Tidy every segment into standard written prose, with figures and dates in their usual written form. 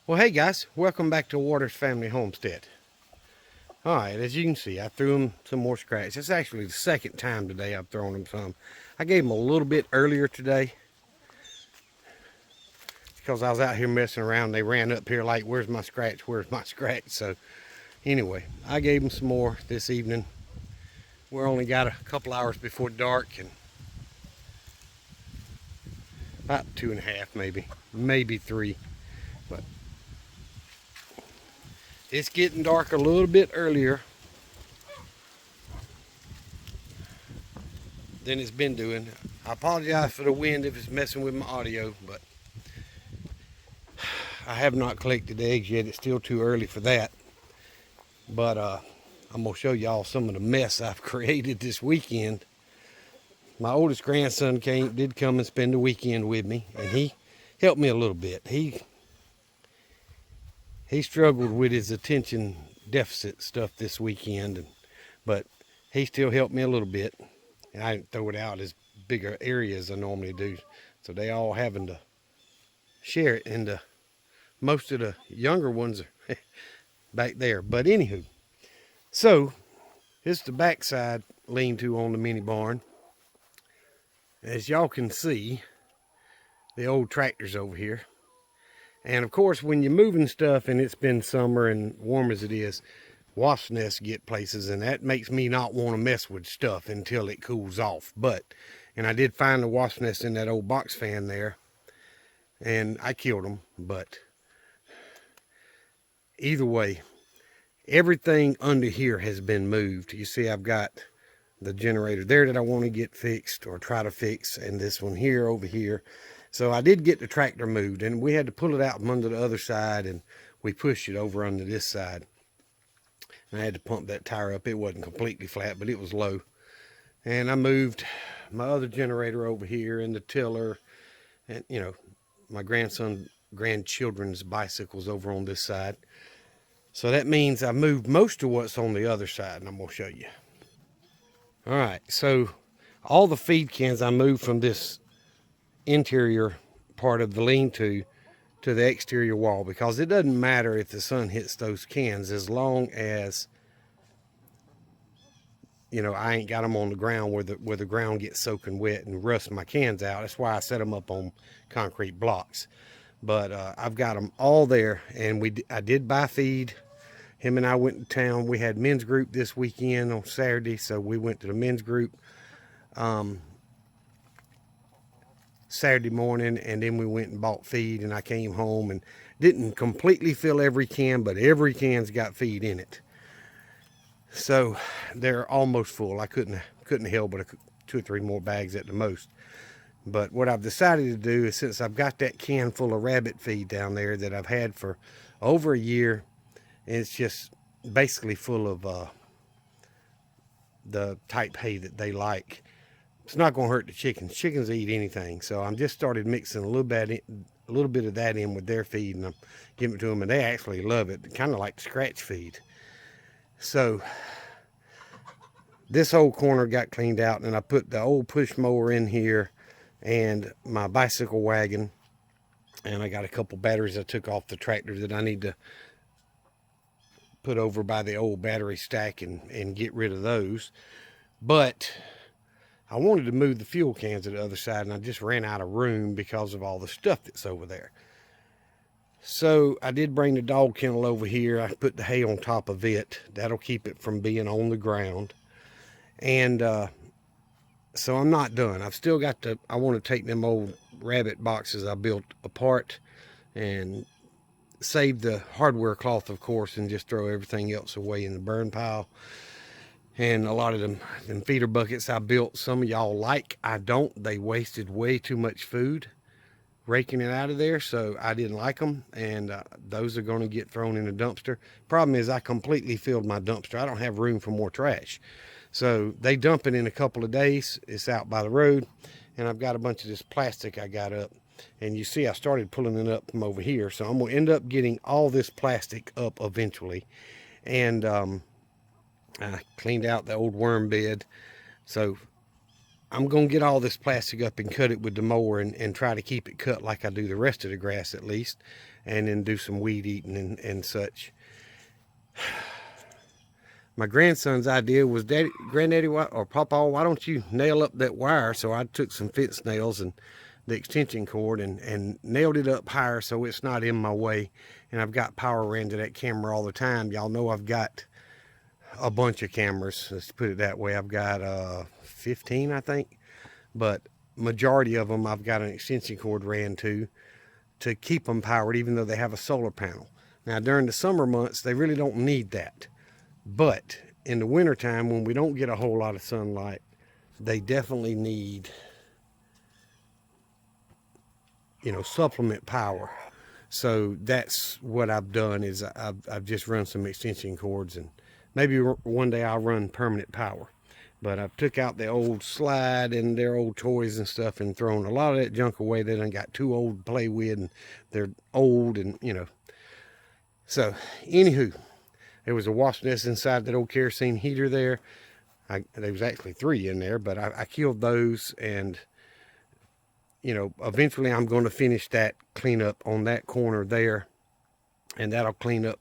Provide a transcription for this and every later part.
Well, hey guys, welcome back to Waters Family Homestead. Alright, as you can see, I threw them some more scratch. It's actually the second time today I've thrown them some. I gave them a little bit earlier today because I was out here messing around. They ran up here like, where's my scratch, where's my scratch? So anyway, I gave them some more this evening. We're only got a couple hours before dark and about 2.5 maybe 3. But it's getting dark a little bit earlier than it's been doing. I apologize for the wind if it's messing with my audio, but I have not collected the eggs yet. It's still too early for that. But I'm going to show y'all some of the mess I've created this weekend. My oldest grandson did come and spend the weekend with me, and he helped me a little bit. He struggled with his attention deficit stuff this weekend, but he still helped me a little bit. And I didn't throw it out as bigger areas as I normally do. So they all having to share it, and most of the younger ones are back there. But anywho, so it's the backside lean-to on the mini barn. As y'all can see, the old tractor's over here. And of course, when you're moving stuff and it's been summer and warm as it is, wasp nests get places, and that makes me not want to mess with stuff until it cools off. And I did find the wasp nest in that old box fan there, and I killed them. But either way, everything under here has been moved. You see, I've got the generator there that I want to get fixed or try to fix, and this one here over here. So I did get the tractor moved, and we had to pull it out from under the other side, and we pushed it over under this side. And I had to pump that tire up. It wasn't completely flat, but it was low. And I moved my other generator over here, and the tiller, and my grandchildren's bicycles over on this side. So that means I moved most of what's on the other side, and I'm going to show you. All right, so all the feed cans I moved from this interior part of the lean-to the exterior wall, because it doesn't matter if the sun hits those cans as long as I ain't got them on the ground where the ground gets soaking wet and rust my cans out. That's why I set them up on concrete blocks. But I've got them all there, and I did buy feed. Him and I went to town. We had men's group this weekend on Saturday, so we went to the men's group Saturday morning, and then we went and bought feed, and I came home and didn't completely fill every can, but every can's got feed in it. So they're almost full. I couldn't help but 2 or 3 more bags at the most. But what I've decided to do is, since I've got that can full of rabbit feed down there that I've had for over a year, and it's just basically full of the type hay that they like, it's not going to hurt the chickens. Chickens eat anything. So I'm just started mixing a little bit of that in with their feed, and I'm giving it to them, and they actually love it. Kind of like scratch feed. So this whole corner got cleaned out, and I put the old push mower in here and my bicycle wagon, and I got a couple batteries I took off the tractor that I need to put over by the old battery stack and get rid of those. But I wanted to move the fuel cans to the other side, and I just ran out of room because of all the stuff that's over there. So I did bring the dog kennel over here. I put the hay on top of it. That'll keep it from being on the ground. And so I'm not done. I've still got I want to take them old rabbit boxes I built apart and save the hardware cloth, of course, and just throw everything else away in the burn pile. And a lot of them feeder buckets I built, some of y'all like, I don't. They wasted way too much food raking it out of there, so I didn't like them, and those are going to get thrown in the dumpster. Problem is, I completely filled my dumpster. I don't have room for more trash. So they dump it in a couple of days. It's out by the road, and I've got a bunch of this plastic I got up. And you see I started pulling it up from over here, so I'm going to end up getting all this plastic up eventually. And I cleaned out the old worm bed. So I'm going to get all this plastic up and cut it with the mower and try to keep it cut like I do the rest of the grass at least, and then do some weed eating and such. My grandson's idea was, Granddaddy, or Papa, why don't you nail up that wire? So I took some fence nails and the extension cord and nailed it up higher so it's not in my way. And I've got power ran to that camera all the time. Y'all know I've got a bunch of cameras, let's put it that way. I've got 15, I think, but majority of them I've got an extension cord ran to keep them powered, even though they have a solar panel. Now during the summer months, they really don't need that. But in the wintertime, when we don't get a whole lot of sunlight, they definitely need, you know, supplement power. So that's what I've done, is I've just run some extension cords, and maybe one day I'll run permanent power. But I've took out the old slide and their old toys and stuff and thrown a lot of that junk away. They done got too old to play with, and they're old, and you know. So anywho, there was a wasp nest inside that old kerosene heater there. There was actually 3 in there, but I killed those, and you know, eventually I'm going to finish that cleanup on that corner there, and that'll clean up,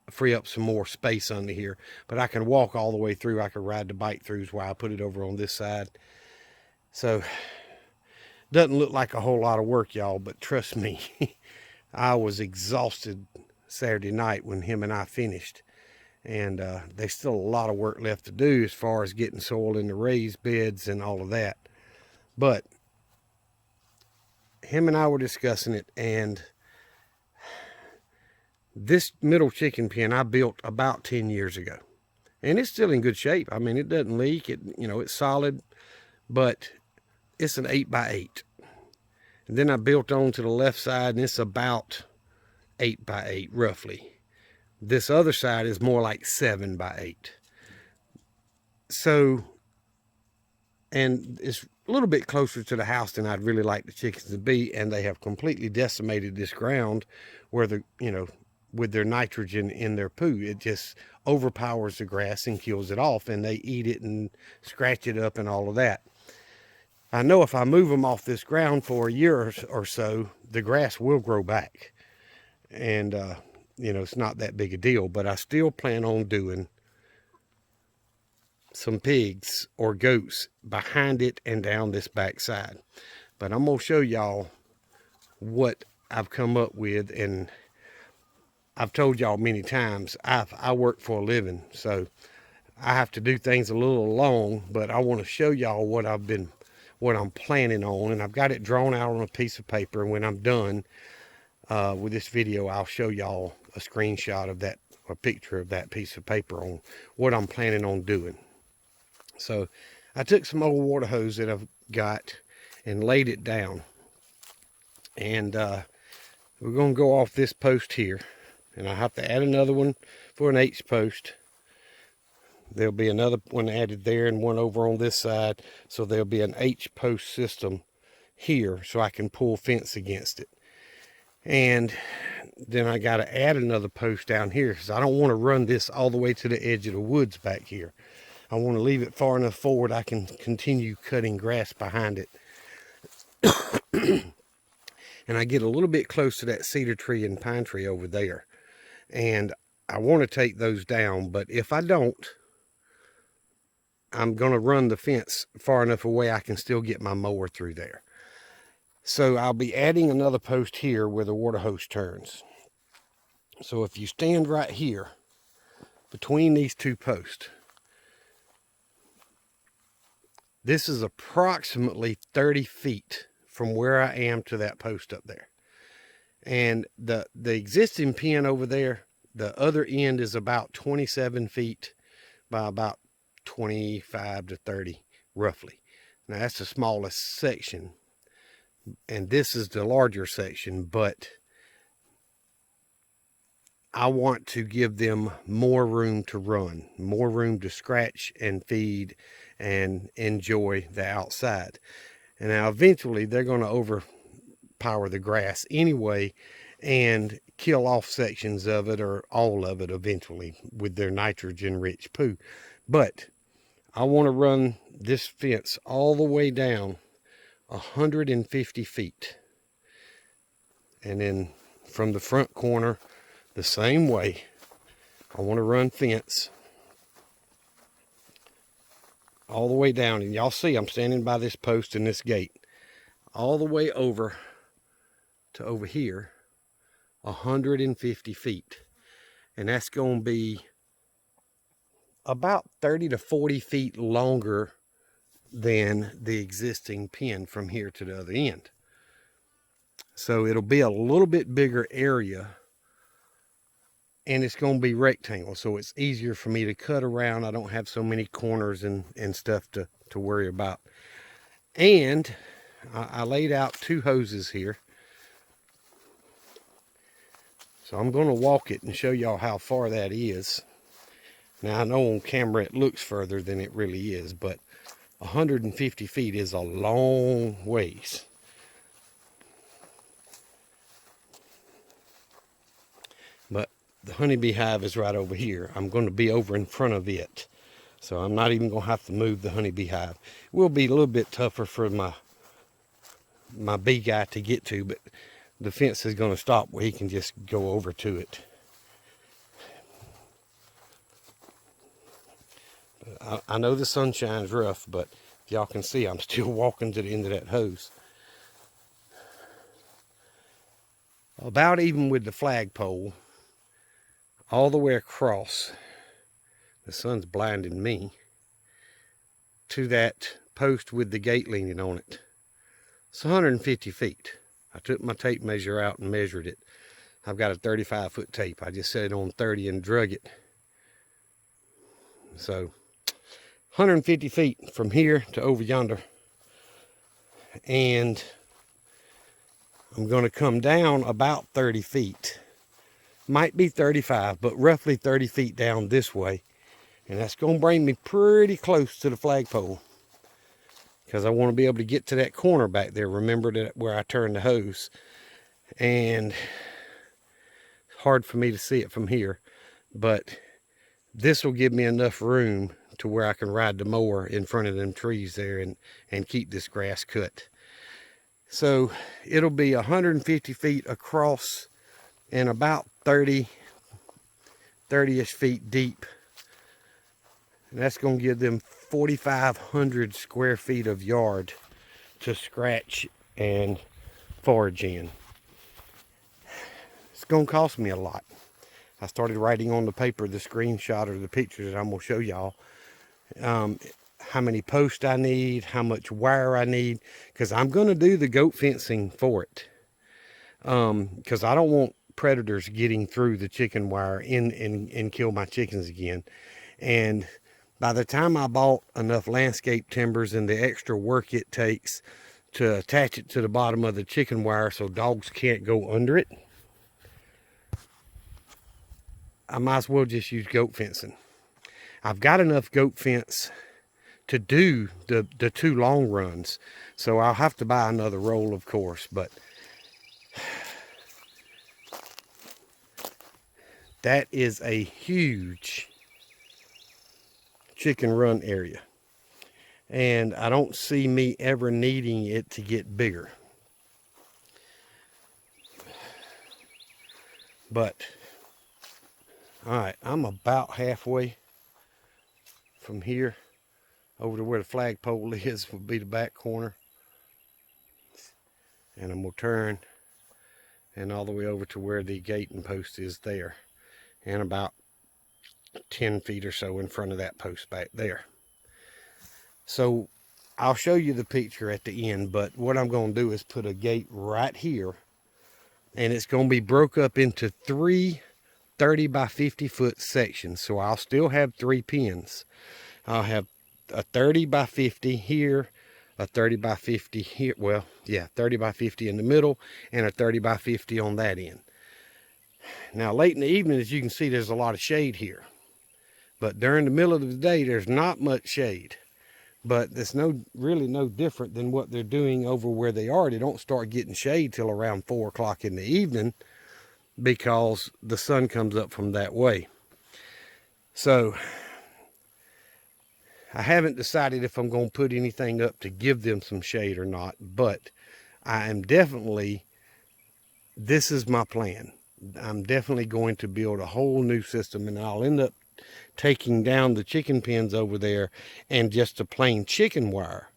free up some more space under here. But I can walk all the way through. I can ride the bike throughs while I put it over on this side. So doesn't look like a whole lot of work, y'all, but trust me, I was exhausted Saturday night when him and I finished. And there's still a lot of work left to do as far as getting soil in the raised beds and all of that. But him and I were discussing it, and this middle chicken pen I built about 10 years ago. And it's still in good shape. I mean, it doesn't leak. It, you know, it's solid, but it's an 8x8. And then I built on to the left side, and it's about 8x8 roughly. This other side is more like 7x8. So, and it's a little bit closer to the house than I'd really like the chickens to be, and they have completely decimated this ground where the, you know, with their nitrogen in their poo, it just overpowers the grass and kills it off, and they eat it and scratch it up and all of that. I know if I move them off this ground for a year or so, the grass will grow back. And, you know, it's not that big a deal, but I still plan on doing some pigs or goats behind it and down this back side. But I'm going to show y'all what I've come up with. And I've told y'all many times, I work for a living, so I have to do things a little long, but I want to show y'all what I'm planning on. And I've got it drawn out on a piece of paper, and when I'm done with this video, I'll show y'all a screenshot of that, a picture of that piece of paper on what I'm planning on doing. So I took some old water hose that I've got and laid it down, and we're going to go off this post here, and I have to add another one for an H post. There'll be another one added there and one over on this side, so there'll be an H post system here so I can pull fence against it. And then I got to add another post down here because I don't want to run this all the way to the edge of the woods back here. I want to leave it far enough forward I can continue cutting grass behind it. And I get a little bit close to that cedar tree and pine tree over there, and I want to take those down, but if I don't, I'm going to run the fence far enough away I can still get my mower through there. So I'll be adding another post here where the water hose turns. So if you stand right here between these two posts, this is approximately 30 feet from where I am to that post up there. And the existing pen over there, the other end is about 27 feet by about 25 to 30 roughly. Now that's the smallest section, and this is the larger section, but I want to give them more room to run, more room to scratch and feed and enjoy the outside. And now eventually they're going to overpower the grass anyway and kill off sections of it or all of it eventually with their nitrogen rich poo. But I want to run this fence all the way down 150 feet. And then from the front corner, the same way, I want to run fence all the way down. And y'all see I'm standing by this post and this gate. All the way over to over here, 150 feet. And that's going to be about 30 to 40 feet longer than the existing pen from here to the other end. So it'll be a little bit bigger area, and it's going to be rectangle, so it's easier for me to cut around. I don't have so many corners and stuff to worry about. And I laid out 2 hoses here. So I'm going to walk it and show y'all how far that is. Now I know on camera it looks further than it really is, but 150 feet is a long ways. But the honeybee hive is right over here. I'm going to be over in front of it. So I'm not even going to have to move the honeybee hive. It will be a little bit tougher for my bee guy to get to, but the fence is going to stop where he can just go over to it. I know the sunshine's rough, but y'all can see I'm still walking to the end of that hose. About even with the flagpole, all the way across, the sun's blinding me, to that post with the gate leaning on it. It's 150 feet. I took my tape measure out and measured it. I've got a 35-foot tape. I just set it on 30 and drug it. So 150 feet from here to over yonder. And I'm going to come down about 30 feet. Might be 35, but roughly 30 feet down this way. And that's going to bring me pretty close to the flagpole, because I want to be able to get to that corner back there. Remember that where I turned the hose. And it's hard for me to see it from here, but this will give me enough room to where I can ride the mower in front of them trees there and keep this grass cut. So it'll be 150 feet across and about 30-ish feet deep. And that's going to give them 4,500 square feet of yard to scratch and forage in. It's going to cost me a lot. I started writing on the paper the screenshot or the pictures that I'm going to show y'all. How many posts I need, how much wire I need, because I'm going to do the goat fencing for it. Because I don't want predators getting through the chicken wire and kill my chickens again. And by the time I bought enough landscape timbers and the extra work it takes to attach it to the bottom of the chicken wire so dogs can't go under it, I might as well just use goat fencing. I've got enough goat fence to do the 2 long runs, so I'll have to buy another roll, of course, but that is a huge chicken run area, and I don't see me ever needing it to get bigger. But all right, I'm about halfway from here over to where the flagpole is, will be the back corner, and I'm gonna turn and all the way over to where the gating post is there, and about 10 feet or so in front of that post back there. So I'll show you the picture at the end, but what I'm going to do is put a gate right here, and it's going to be broke up into 3 30 by 50 foot sections. So I'll still have 3 pens. I'll have a 30 by 50 here, a 30 by 50 here, well, yeah, 30 by 50 in the middle, and a 30 by 50 on that end. Now late in the evening, as you can see, there's a lot of shade here. But during the middle of the day, there's not much shade. But it's really no different than what they're doing over where they are. They don't start getting shade till around 4 o'clock in the evening, because the sun comes up from that way. So I haven't decided if I'm going to put anything up to give them some shade or not, but I am definitely, this is my plan. I'm definitely going to build a whole new system, and I'll end up taking down the chicken pens over there and just a plain chicken wire.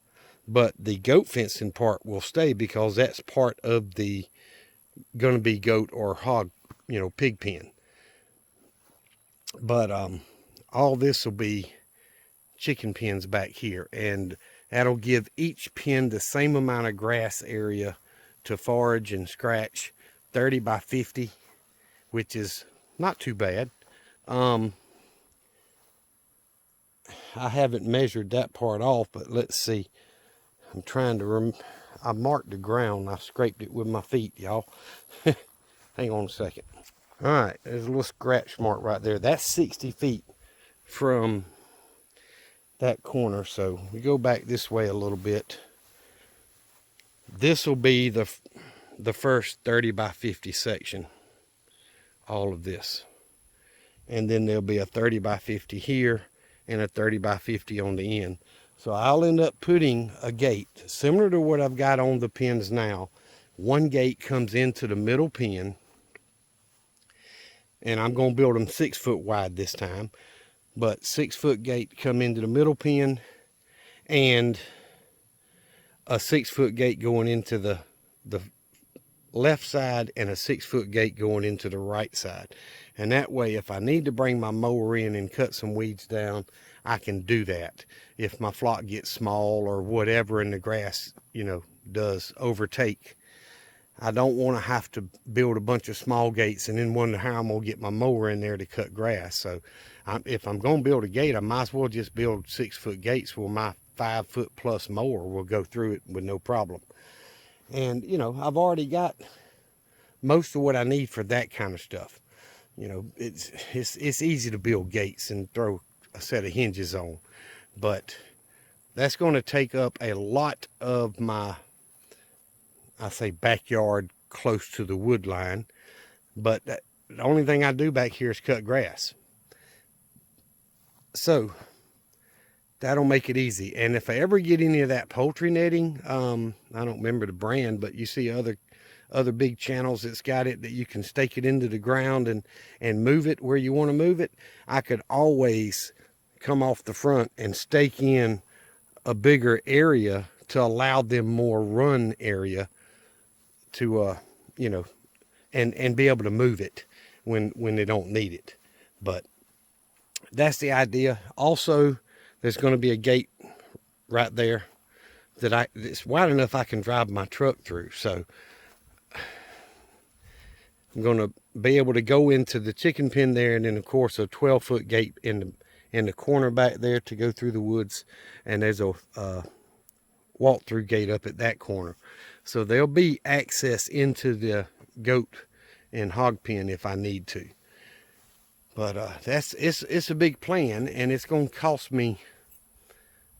But the goat fencing part will stay because that's part of the going to be goat or hog, pig pen. But all this will be chicken pens back here, and that'll give each pen the same amount of grass area to forage and scratch. 30 by 50, which is not too bad. I haven't measured that part off, but let's see. I'm trying to I marked the ground. I scraped it with my feet, y'all. Hang on a second. All right, there's a little scratch mark right there. That's 60 feet from that corner. So we go back this way a little bit. This will be the first 30 by 50 section, all of this. And then there'll be a 30 by 50 here and a 30 by 50 on the end. So I'll end up putting a gate similar to what I've got on the pens now. One gate comes into the middle pen, and I'm going to build them 6 foot wide this time, but 6 foot gate come into the middle pen, and a 6 foot gate going into the left side, and a 6 foot gate going into the right side. And that way, if I need to bring my mower in and cut some weeds down, I can do that. If my flock gets small or whatever and the grass, does overtake, I don't want to have to build a bunch of small gates and then wonder how I'm going to get my mower in there to cut grass. So if I'm going to build a gate, I might as well just build 6 foot gates where my 5 foot plus mower will go through it with no problem. And, I've already got most of what I need for that kind of stuff. It's easy to build gates and throw a set of hinges on, but that's going to take up a lot of my, I say, backyard close to the wood line. But the only thing I do back here is cut grass. So that'll make it easy. And if I ever get any of that poultry netting, I don't remember the brand, but you see other big channels that's got it, that you can stake it into the ground and move it where you want to move it. I could always come off the front and stake in a bigger area to allow them more run area to and be able to move it when they don't need it. But that's the idea. Also, there's going to be a gate right there that it's wide enough I can drive my truck through. So I'm going to be able to go into the chicken pen there, and then of course a 12-foot gate in the corner back there to go through the woods, and there's a walk-through gate up at that corner. So there'll be access into the goat and hog pen if I need to. But it's a big plan, and it's going to cost me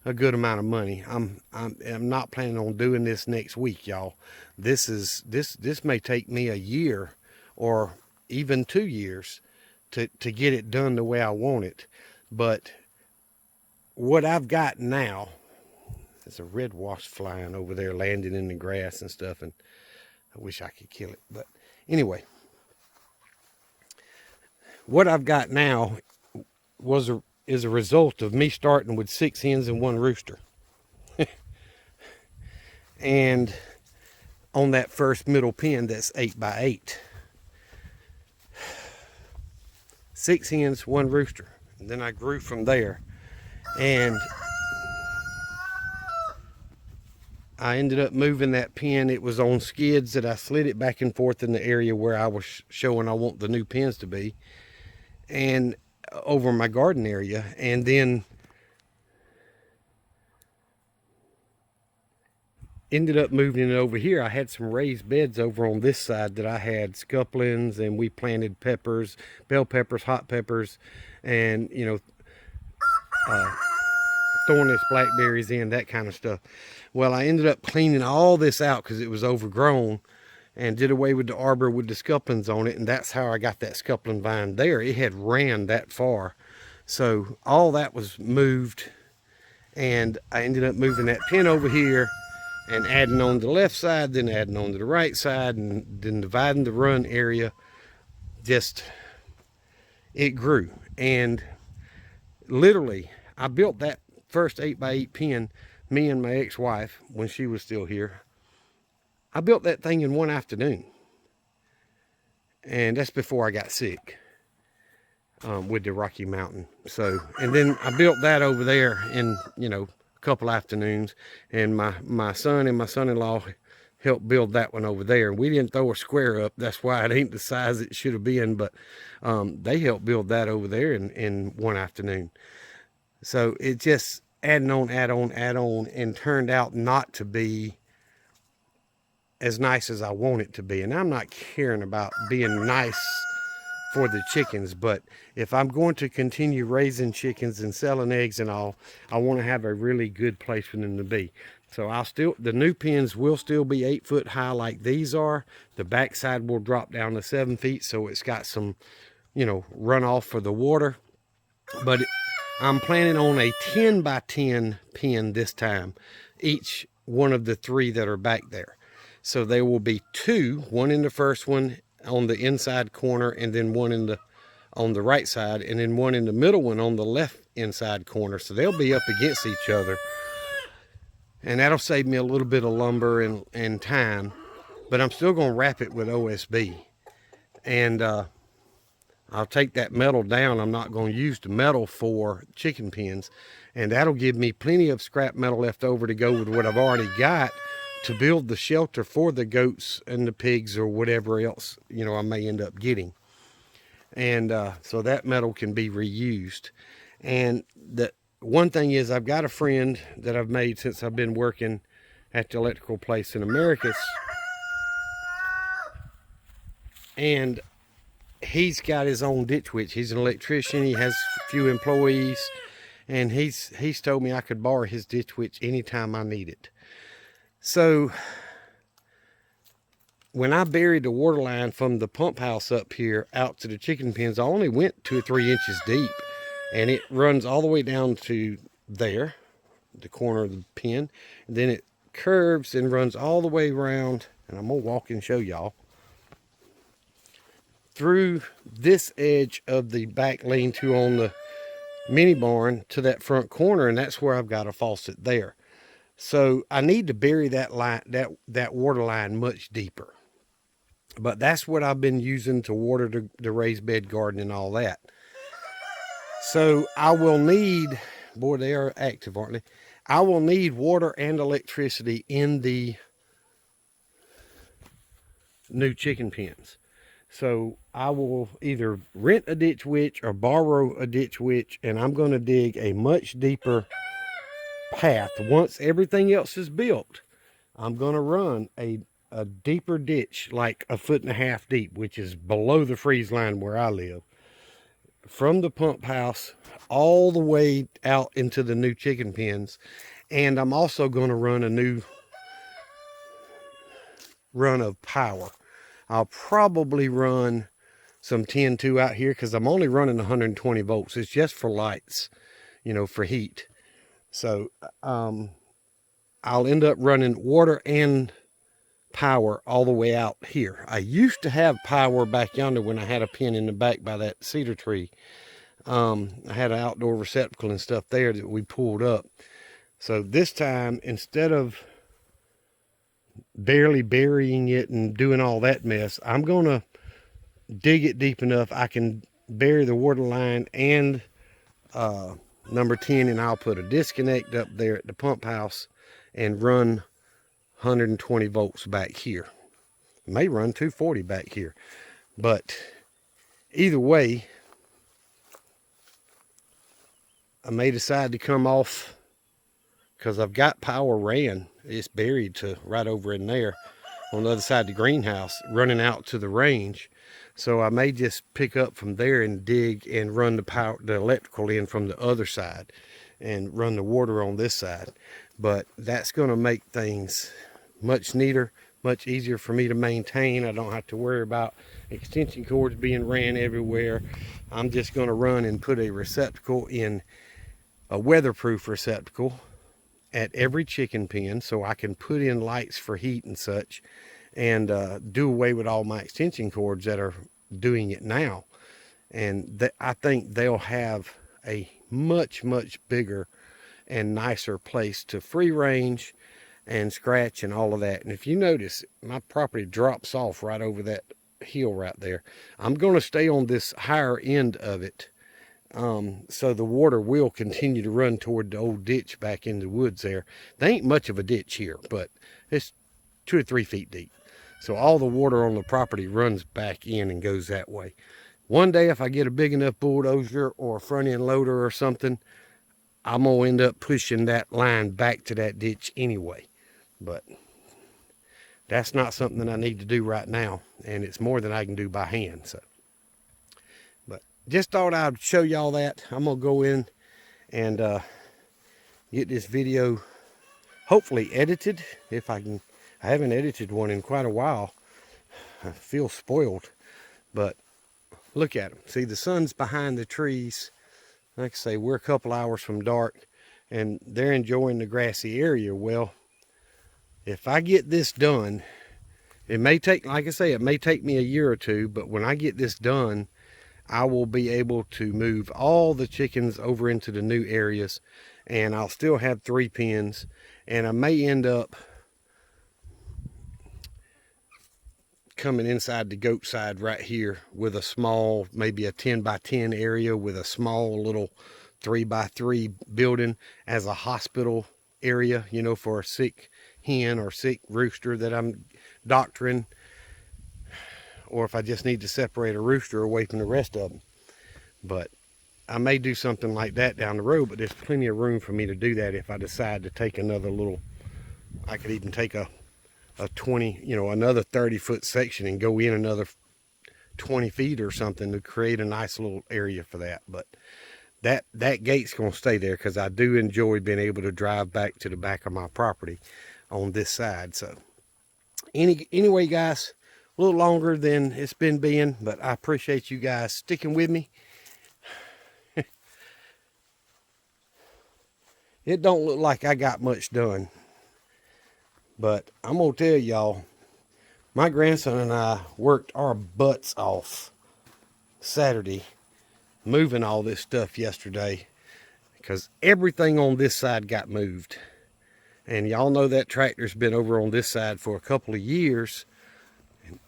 a good amount of money. I'm not planning on doing this next week, y'all. This may take me a year or even 2 years to get it done the way I want it. But what I've got now, there's a red wasp flying over there, landing in the grass and stuff, and I wish I could kill it. But anyway, what I've got now is a result of me starting with 6 hens and 1 rooster. And on that first middle pen, that's 8 by 8. 6 hens, 1 rooster. And then I grew from there. And I ended up moving that pen. It was on skids that I slid it back and forth in the area where I was showing I want the new pens to be, and over my garden area. And then ended up moving it over here. I had some raised beds over on this side that I had scuplins, and we planted peppers, bell peppers, hot peppers, and thornless blackberries in, that kind of stuff. Well, I ended up cleaning all this out because it was overgrown, and did away with the arbor with the scuplins on it, and that's how I got that scuplin vine there. It had ran that far. So all that was moved, And I ended up moving that pin over here and adding on the left side, then adding on to the right side, and then dividing the run area. Just, it grew. And literally, I built that first 8x8 pin, me and my ex-wife, when she was still here. I built that thing in one afternoon. And that's before I got sick with the Rocky Mountain. So, and then I built that over there in, you know, a couple afternoons. And my son and my son-in-law helped build that one over there. And we didn't throw a square up. That's why it ain't the size it should have been. But they helped build that over there in one afternoon. So it just add on, and turned out not to be as nice as I want it to be. And I'm not caring about being nice for the chickens, but if I'm going to continue raising chickens and selling eggs and all, I want to have a really good place for them to be. So the new pens will still be 8 foot high like these are. The backside will drop down to 7 feet, so it's got some, you know, runoff for the water. But I'm planning on a 10 by 10 pen this time, each one of the 3 that are back there. So there will be 2, one in the first one on the inside corner, and then one on the right side, and then one in the middle one on the left inside corner. So they'll be up against each other, and that'll save me a little bit of lumber and time. But I'm still going to wrap it with OSB, and I'll take that metal down. I'm not going to use the metal for chicken pens, and that'll give me plenty of scrap metal left over to go with what I've already got to build the shelter for the goats and the pigs or whatever else, you know, I may end up getting. And so that metal can be reused. And the one thing is, I've got a friend that I've made since I've been working at the electrical place in Americus, and he's got his own ditch witch. He's an electrician. He has a few employees, and he's told me I could borrow his ditch witch anytime I need it. So when I buried the water line from the pump house up here out to the chicken pens, I only went 2 or 3 inches deep, and it runs all the way down to there, the corner of the pen, and then it curves and runs all the way around, and I'm gonna walk and show y'all, through this edge of the back lean-to on the mini barn to that front corner, and that's where I've got a faucet there. So I need to bury that line, that water line much deeper. But that's what I've been using to water the raised bed garden and all that. So I will need, boy, they are active, aren't they? I will need water and electricity in the new chicken pens. So I will either rent a ditch witch or borrow a ditch witch, and I'm going to dig a much deeper path. Once everything else is built, I'm going to run a deeper ditch, like 1.5 foot deep, which is below the freeze line where I live, from the pump house all the way out into the new chicken pens. And I'm also going to run a new run of power. I'll probably run some 10-2 out here, because I'm only running 120 volts. It's just for lights, you know, for heat. So I'll end up running water and power all the way out here. I used to have power back yonder when I had a pen in the back by that cedar tree. I had an outdoor receptacle and stuff there that we pulled up. So this time, instead of barely burying it and doing all that mess, I'm going to dig it deep enough I can bury the water line and number 10, and I'll put a disconnect up there at the pump house and run 120 volts back here. May run 240 back here, but either way, I may decide to come off, because I've got power ran. It's buried to right over in there on the other side of the greenhouse, running out to the range. So I may just pick up from there and dig and run the electrical in from the other side and run the water on this side. But that's going to make things much neater, much easier for me to maintain. I don't have to worry about extension cords being ran everywhere. I'm just going to run and put a receptacle in a weatherproof receptacle at every chicken pen so I can put in lights for heat and such, and do away with all my extension cords that are doing it now. And I think they'll have a much bigger and nicer place to free range and scratch and all of that. And if you notice, my property drops off right over that hill right there. I'm going to stay on this higher end of it, so the water will continue to run toward the old ditch back in the woods there. There ain't much of a ditch here, but it's 2 or 3 feet deep. So all the water on the property runs back in and goes that way. One day, if I get a big enough bulldozer or a front end loader or something, I'm going to end up pushing that line back to that ditch anyway. But that's not something that I need to do right now, and it's more than I can do by hand. So, but just thought I'd show y'all that. I'm going to go in and get this video hopefully edited, if I can. I haven't edited one in quite a while. I feel spoiled, but look at them. See, the sun's behind the trees. Like I say, we're a couple hours from dark, and they're enjoying the grassy area. Well, if I get this done, it may take, like I say, it may take me a year or two, but when I get this done, I will be able to move all the chickens over into the new areas, and I'll still have 3 pens, and I may end up coming inside the goat side right here with a small, maybe a 10 by 10 area with a small little 3 by 3 building as a hospital area, you know, for a sick hen or sick rooster that I'm doctoring, or if I just need to separate a rooster away from the rest of them. But I may do something like that down the road, but there's plenty of room for me to do that if I decide to take another little, I could even take a 20, you know, another 30-foot section and go in another 20 feet or something to create a nice little area for that. But that gate's going to stay there because I do enjoy being able to drive back to the back of my property on this side. So anyway, guys, a little longer than it's been being, but I appreciate you guys sticking with me. It don't look like I got much done, but I'm going to tell y'all, my grandson and I worked our butts off Saturday moving all this stuff yesterday, because everything on this side got moved. And y'all know that tractor's been over on this side for a couple of years, and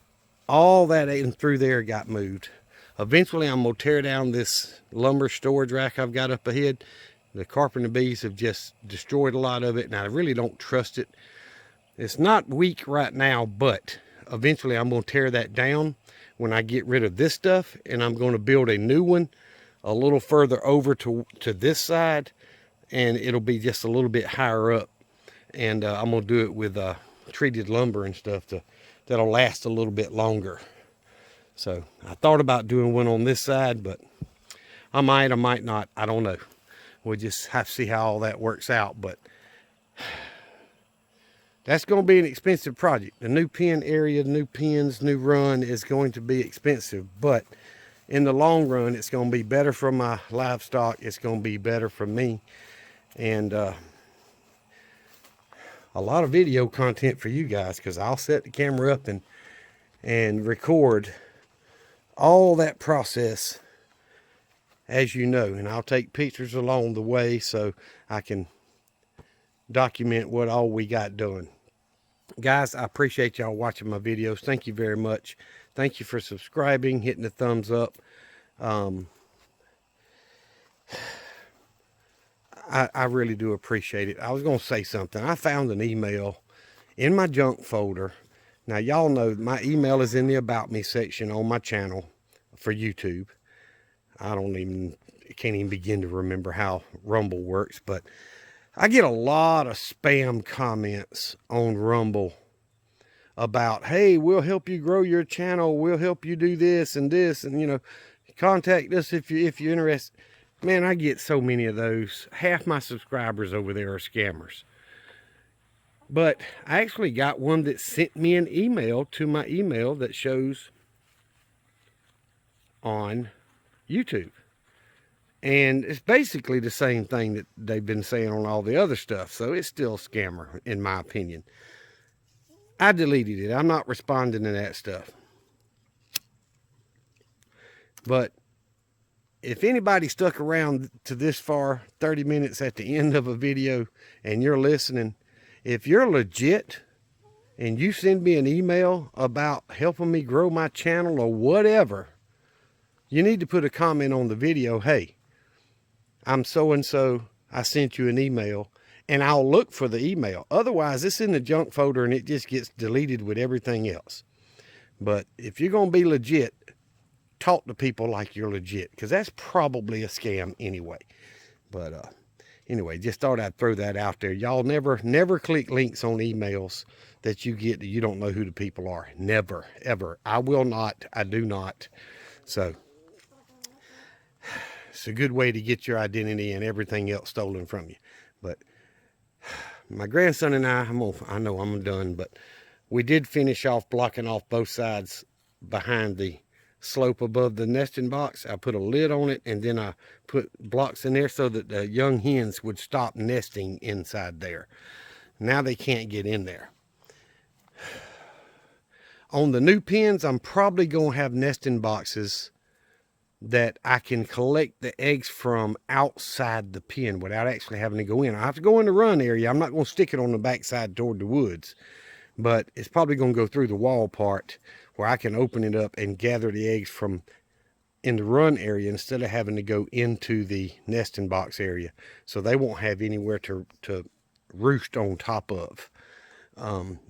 all that in through there got moved. Eventually I'm going to tear down this lumber storage rack I've got up ahead. The carpenter bees have just destroyed a lot of it, and I really don't trust it. It's not weak right now, but eventually I'm going to tear that down when I get rid of this stuff, and I'm going to build a new one a little further over to this side, and it'll be just a little bit higher up. And I'm going to do it with treated lumber and stuff that'll last a little bit longer. So I thought about doing one on this side, but I might not. I don't know. We'll just have to see how all that works out. But that's going to be an expensive project. The new pen area, new pens, new run is going to be expensive. But in the long run, it's going to be better for my livestock. It's going to be better for me. And a lot of video content for you guys, because I'll set the camera up and record all that process, as you know, and I'll take pictures along the way so I can document what all we got done. Guys, I appreciate y'all watching my videos. Thank you very much. Thank you for subscribing, hitting the thumbs up. I really do appreciate it. I was going to say something. I found an email in my junk folder. Now, y'all know my email is in the About Me section on my channel for YouTube. I can't even begin to remember how Rumble works, but I get a lot of spam comments on Rumble about, hey, we'll help you grow your channel. We'll help you do this, and you know, contact us if you're interested. Man, I get so many of those. Half my subscribers over there are scammers. But I actually got one that sent me an email to my email that shows on YouTube. And it's basically the same thing that they've been saying on all the other stuff. So it's still a scammer, in my opinion. I deleted it. I'm not responding to that stuff. But if anybody stuck around to this far, 30 minutes at the end of a video, and you're listening, if you're legit and you send me an email about helping me grow my channel or whatever, you need to put a comment on the video. Hey, I'm so-and-so, I sent you an email, and I'll look for the email. Otherwise, it's in the junk folder and it just gets deleted with everything else. But if you're going to be legit, talk to people like you're legit, because that's probably a scam anyway. But anyway, just thought I'd throw that out there. Y'all never click links on emails that you get that you don't know who the people are. Never, ever. I will not. I do not. So it's a good way to get your identity and everything else stolen from you. But my grandson and I know I'm done, but we did finish off blocking off both sides behind the slope above the nesting box. I put a lid on it, and then I put blocks in there so that the young hens would stop nesting inside there. Now they can't get in there. On the new pens, I'm probably going to have nesting boxes that I can collect the eggs from outside the pen without actually having to go in. I have to go in the run area. I'm not going to stick it on the backside toward the woods, but it's probably going to go through the wall part where I can open it up and gather the eggs from in the run area instead of having to go into the nesting box area. So they won't have anywhere to roost on top of.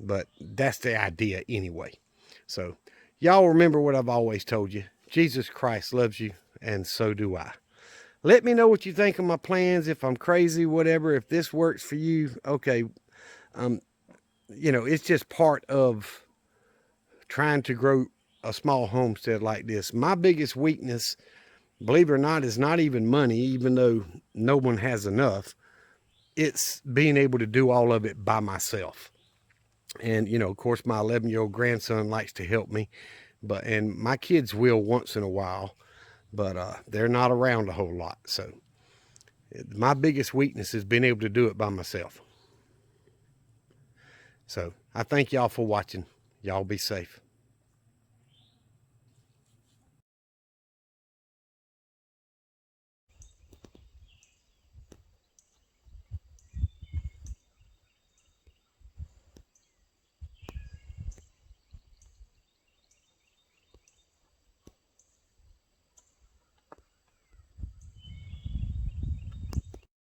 But that's the idea anyway. So y'all remember what I've always told you. Jesus Christ loves you, and so do I. Let me know what you think of my plans, if I'm crazy, whatever. If this works for you, okay. You know, it's just part of trying to grow a small homestead like this. My biggest weakness, believe it or not, is not even money, even though no one has enough. It's being able to do all of it by myself. And, you know, of course, my 11-year-old grandson likes to help me. And my kids will once in a while, but they're not around a whole lot. So my biggest weakness is being able to do it by myself. So I thank y'all for watching. Y'all be safe.